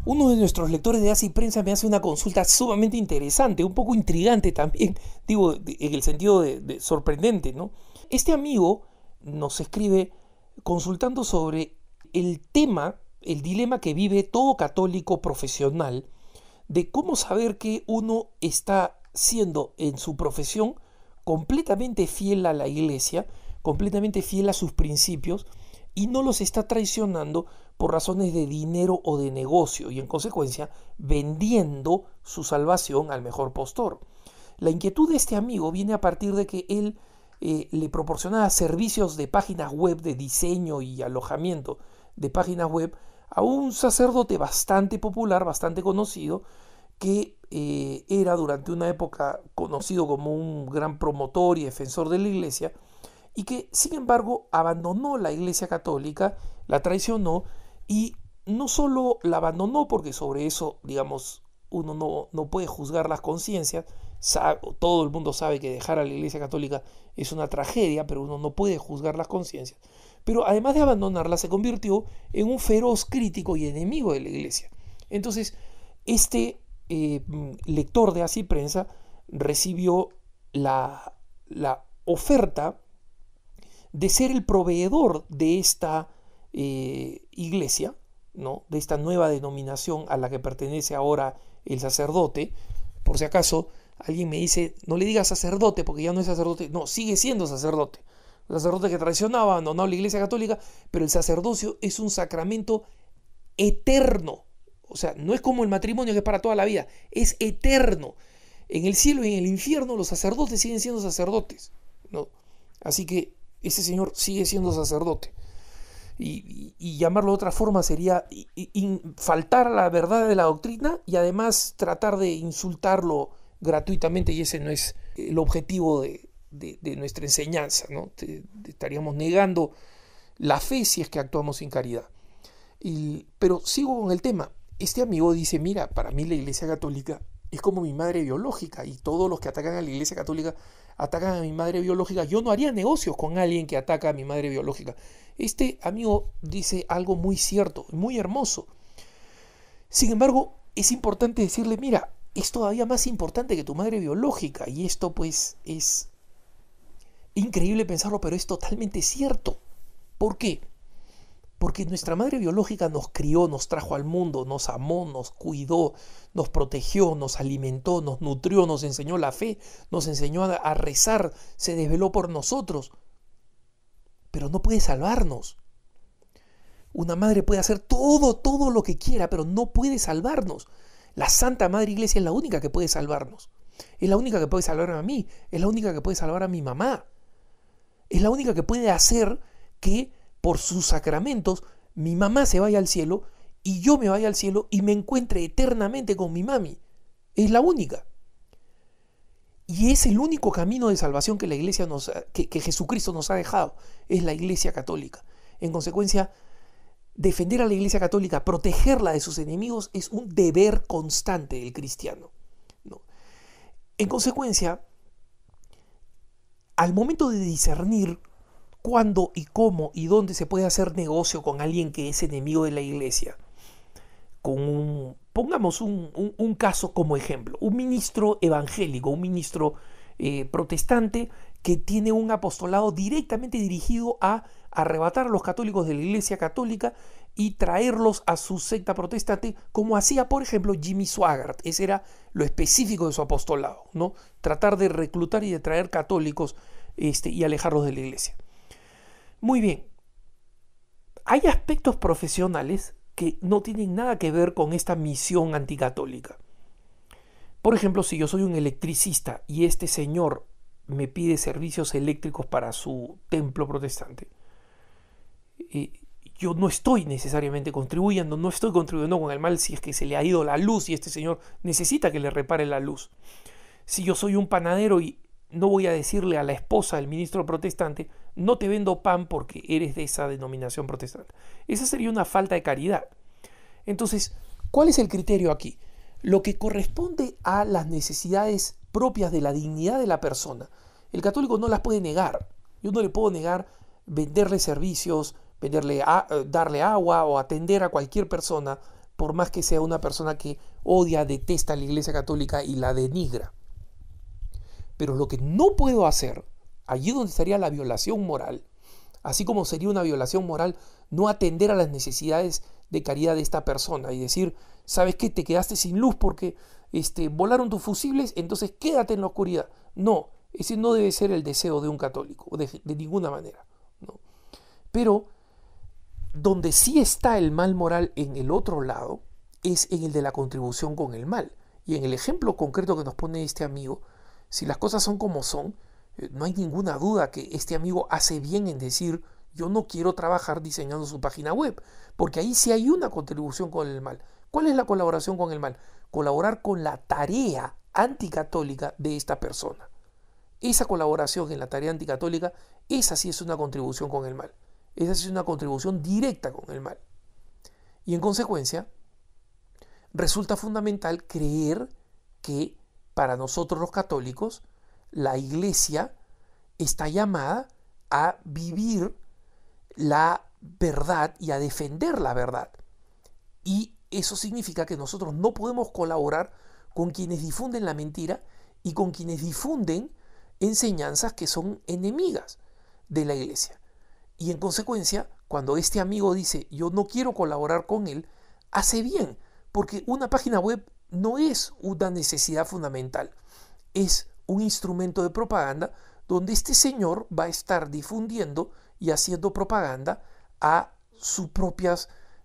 Uno de nuestros lectores de Así Prensa me hace una consulta sumamente interesante, un poco intrigante también, digo, en el sentido de sorprendente, ¿no? Este amigo nos escribe consultando sobre el tema, el dilema que vive todo católico profesional, de cómo saber que uno está siendo en su profesión completamente fiel a la iglesia, completamente fiel a sus principios, y no los está traicionando por razones de dinero o de negocio, y en consecuencia vendiendo su salvación al mejor postor. La inquietud de este amigo viene a partir de que él le proporcionaba servicios de páginas web, de diseño y alojamiento de páginas web a un sacerdote bastante popular, bastante conocido, que era durante una época conocido como un gran promotor y defensor de la iglesia, y que sin embargo abandonó la iglesia católica, la traicionó, y no solo la abandonó porque sobre eso, digamos, uno no puede juzgar las conciencias, todo el mundo sabe que dejar a la iglesia católica es una tragedia, pero uno no puede juzgar las conciencias, pero además de abandonarla se convirtió en un feroz crítico y enemigo de la iglesia. Entonces, este lector de Así Prensa recibió la oferta de ser el proveedor de esta iglesia, ¿no? De esta nueva denominación a la que pertenece ahora el sacerdote. Por si acaso alguien me dice, no le diga sacerdote porque ya no es sacerdote, no, sigue siendo sacerdote. El sacerdote que traicionaba, abandonó la iglesia católica, pero el sacerdocio es un sacramento eterno. O sea, no es como el matrimonio que es para toda la vida, es eterno. En el cielo y en el infierno los sacerdotes siguen siendo sacerdotes, ¿no? Así que ese señor sigue siendo sacerdote. Y llamarlo de otra forma sería faltar a la verdad de la doctrina y además tratar de insultarlo gratuitamente, y ese no es el objetivo de nuestra enseñanza, ¿no? Estaríamos negando la fe si es que actuamos sin caridad. Pero sigo con el tema. Este amigo dice, mira, para mí la iglesia católica es como mi madre biológica, y todos los que atacan a la iglesia católica atacan a mi madre biológica. Yo no haría negocios con alguien que ataca a mi madre biológica. Este amigo dice algo muy cierto, muy hermoso. Sin embargo, es importante decirle, mira, es todavía más importante que tu madre biológica, y esto pues es increíble pensarlo, pero es totalmente cierto. ¿Por qué? Porque nuestra madre biológica nos crió, nos trajo al mundo, nos amó, nos cuidó, nos protegió, nos alimentó, nos nutrió, nos enseñó la fe, nos enseñó a rezar, se desveló por nosotros. Pero no puede salvarnos. Una madre puede hacer todo lo que quiera, pero no puede salvarnos. La Santa Madre Iglesia es la única que puede salvarnos. Es la única que puede salvar a mí, es la única que puede salvar a mi mamá. Es la única que puede hacer que por sus sacramentos mi mamá se vaya al cielo y yo me vaya al cielo y me encuentre eternamente con mi mami. Es la única. Y es el único camino de salvación que la iglesia que Jesucristo nos ha dejado. Es la iglesia católica. En consecuencia, defender a la iglesia católica, protegerla de sus enemigos, es un deber constante del cristiano, ¿no? En consecuencia, al momento de discernir cuándo y cómo y dónde se puede hacer negocio con alguien que es enemigo de la iglesia, pongamos un caso como ejemplo, un ministro evangélico, un ministro protestante que tiene un apostolado directamente dirigido a arrebatar a los católicos de la iglesia católica y traerlos a su secta protestante, como hacía por ejemplo Jimmy Swaggart. Ese era lo específico de su apostolado, ¿no? Tratar de reclutar y de traer católicos y alejarlos de la iglesia. Muy bien, hay aspectos profesionales que no tienen nada que ver con esta misión anticatólica. Por ejemplo, si yo soy un electricista y este señor me pide servicios eléctricos para su templo protestante, yo no estoy necesariamente contribuyendo, no estoy contribuyendo con el mal si es que se le ha ido la luz y este señor necesita que le repare la luz. Si yo soy un panadero y no voy a decirle a la esposa del ministro protestante, no te vendo pan porque eres de esa denominación protestante. Esa sería una falta de caridad. Entonces, ¿cuál es el criterio aquí? Lo que corresponde a las necesidades propias de la dignidad de la persona, el católico no las puede negar. Yo no le puedo negar venderle servicios, darle agua o atender a cualquier persona por más que sea una persona que odia, detesta a la Iglesia Católica y la denigra. Pero lo que no puedo hacer, allí donde estaría la violación moral, así como sería una violación moral no atender a las necesidades de caridad de esta persona y decir, ¿sabes qué? Te quedaste sin luz porque volaron tus fusibles, entonces quédate en la oscuridad. No, ese no debe ser el deseo de un católico, de ninguna manera, ¿no? Pero donde sí está el mal moral en el otro lado es en el de la contribución con el mal. Y en el ejemplo concreto que nos pone este amigo, si las cosas son como son, no hay ninguna duda que este amigo hace bien en decir, yo no quiero trabajar diseñando su página web, porque ahí sí hay una contribución con el mal. ¿Cuál es la colaboración con el mal? Colaborar con la tarea anticatólica de esta persona. Esa colaboración en la tarea anticatólica, esa sí es una contribución con el mal. Esa sí es una contribución directa con el mal. Y en consecuencia, resulta fundamental creer que para nosotros los católicos, la Iglesia está llamada a vivir la verdad y a defender la verdad. Y eso significa que nosotros no podemos colaborar con quienes difunden la mentira y con quienes difunden enseñanzas que son enemigas de la Iglesia. Y en consecuencia, cuando este amigo dice yo no quiero colaborar con él, hace bien, porque una página web no es una necesidad fundamental, es un instrumento de propaganda donde este señor va a estar difundiendo y haciendo propaganda a su propia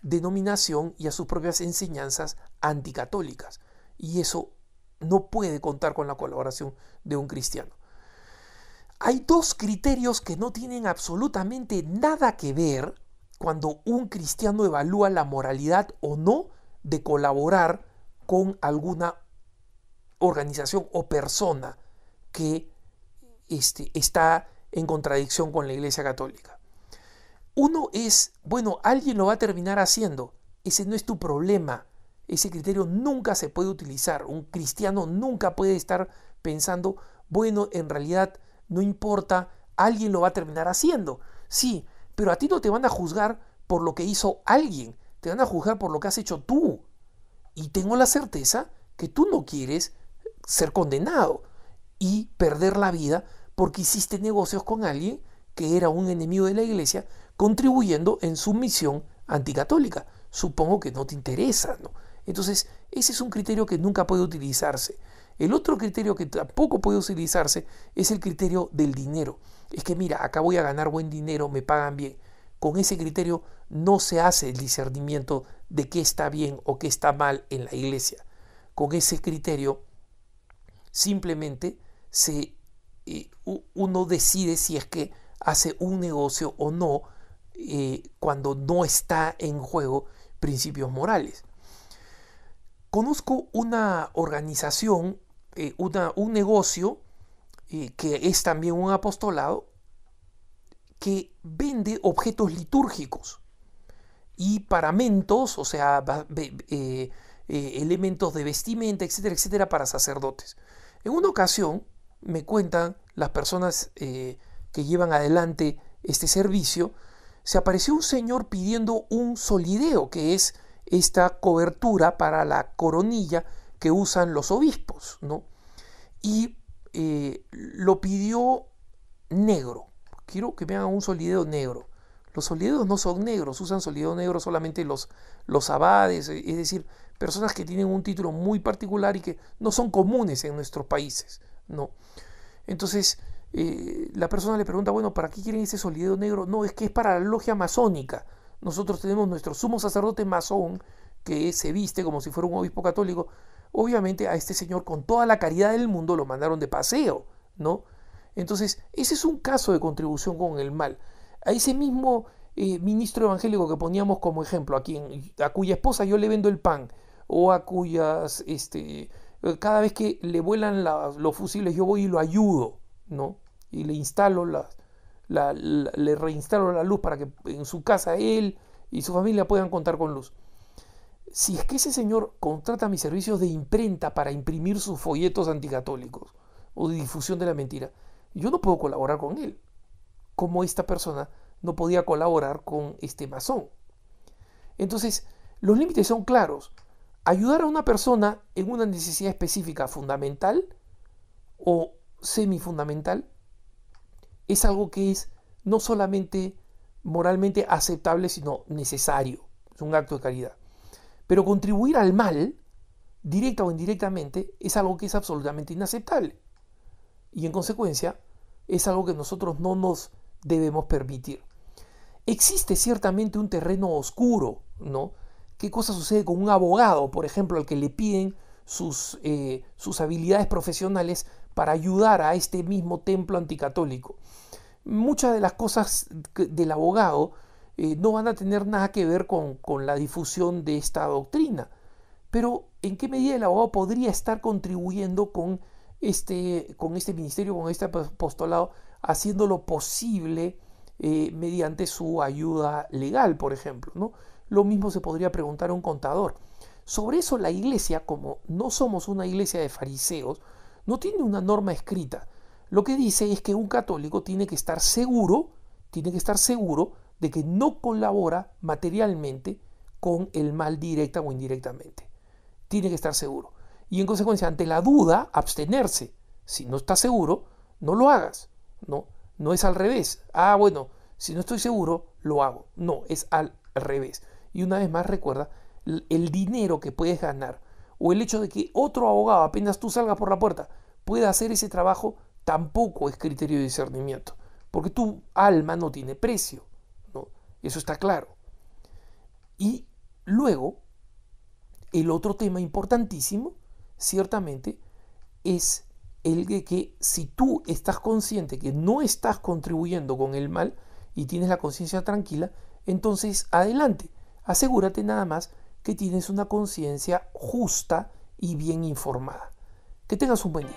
denominación y a sus propias enseñanzas anticatólicas. Y eso no puede contar con la colaboración de un cristiano. Hay dos criterios que no tienen absolutamente nada que ver cuando un cristiano evalúa la moralidad o no de colaborar con alguna organización o persona que está en contradicción con la Iglesia Católica. Uno es, bueno, alguien lo va a terminar haciendo. Ese no es tu problema. Ese criterio nunca se puede utilizar. Un cristiano nunca puede estar pensando, bueno, en realidad no importa, alguien lo va a terminar haciendo. Sí, pero a ti no te van a juzgar por lo que hizo alguien, te van a juzgar por lo que has hecho tú. Y tengo la certeza que tú no quieres ser condenado y perder la vida porque hiciste negocios con alguien que era un enemigo de la Iglesia, contribuyendo en su misión anticatólica. Supongo que no te interesa, ¿no? Entonces, ese es un criterio que nunca puede utilizarse. El otro criterio que tampoco puede utilizarse es el criterio del dinero. Es que mira, acá voy a ganar buen dinero, me pagan bien. Con ese criterio no se hace el discernimiento de qué está bien o qué está mal en la Iglesia. Con ese criterio simplemente uno decide si es que hace un negocio o no cuando no está en juego principios morales. Conozco una organización, un negocio que es también un apostolado que vende objetos litúrgicos y paramentos, o sea, elementos de vestimenta, etcétera, etcétera, para sacerdotes. En una ocasión me cuentan las personas que llevan adelante este servicio, se apareció un señor pidiendo un solideo, que es esta cobertura para la coronilla que usan los obispos, ¿no? Y lo pidió negro. Quiero que me hagan un solideo negro. Los solideos no son negros, usan solideo negro solamente los abades, es decir, personas que tienen un título muy particular y que no son comunes en nuestros países, ¿no? Entonces, la persona le pregunta, bueno, ¿para qué quieren ese solideo negro? No, es que es para la logia masónica. Nosotros tenemos nuestro sumo sacerdote masón que se viste como si fuera un obispo católico. Obviamente a este señor, con toda la caridad del mundo, lo mandaron de paseo, ¿no? Entonces, ese es un caso de contribución con el mal. A ese mismo ministro evangélico que poníamos como ejemplo, a cuya esposa yo le vendo el pan, o a cuyas, cada vez que le vuelan los fusibles yo voy y lo ayudo, ¿no? Y le instalo le reinstalo la luz para que en su casa él y su familia puedan contar con luz. Si es que ese señor contrata mis servicios de imprenta para imprimir sus folletos anticatólicos o de difusión de la mentira, yo no puedo colaborar con él, como esta persona no podía colaborar con este masón. Entonces, Los límites son claros. Ayudar a una persona en una necesidad específica fundamental o semifundamental es algo que es no solamente moralmente aceptable, sino necesario. Es un acto de caridad. Pero contribuir al mal, directa o indirectamente, es algo que es absolutamente inaceptable. Y en consecuencia, es algo que nosotros no nos debemos permitir. Existe ciertamente un terreno oscuro, ¿no? ¿Qué cosa sucede con un abogado, por ejemplo, al que le piden sus habilidades profesionales para ayudar a este mismo templo anticatólico? Muchas de las cosas del abogado no van a tener nada que ver con la difusión de esta doctrina. Pero ¿en qué medida el abogado podría estar contribuyendo con este ministerio, con este apostolado, haciendo lo posible mediante su ayuda legal, por ejemplo, ¿no? Lo mismo se podría preguntar a un contador. Sobre eso la iglesia, como no somos una iglesia de fariseos, no tiene una norma escrita. Lo que dice es que un católico tiene que estar seguro de que no colabora materialmente con el mal directa o indirectamente. Tiene que estar seguro. Y en consecuencia, ante la duda, abstenerse. Si no estás seguro, no lo hagas. No es al revés. Bueno, si no estoy seguro, lo hago. No, es al revés. Y una vez más recuerda, el dinero que puedes ganar o el hecho de que otro abogado, apenas tú salgas por la puerta, pueda hacer ese trabajo, tampoco es criterio de discernimiento. Porque tu alma no tiene precio, ¿no? Eso está claro. Y luego, el otro tema importantísimo, ciertamente, es el de que si tú estás consciente que no estás contribuyendo con el mal y tienes la conciencia tranquila, entonces adelante, asegúrate nada más que tienes una conciencia justa y bien informada. Que tengas un buen día.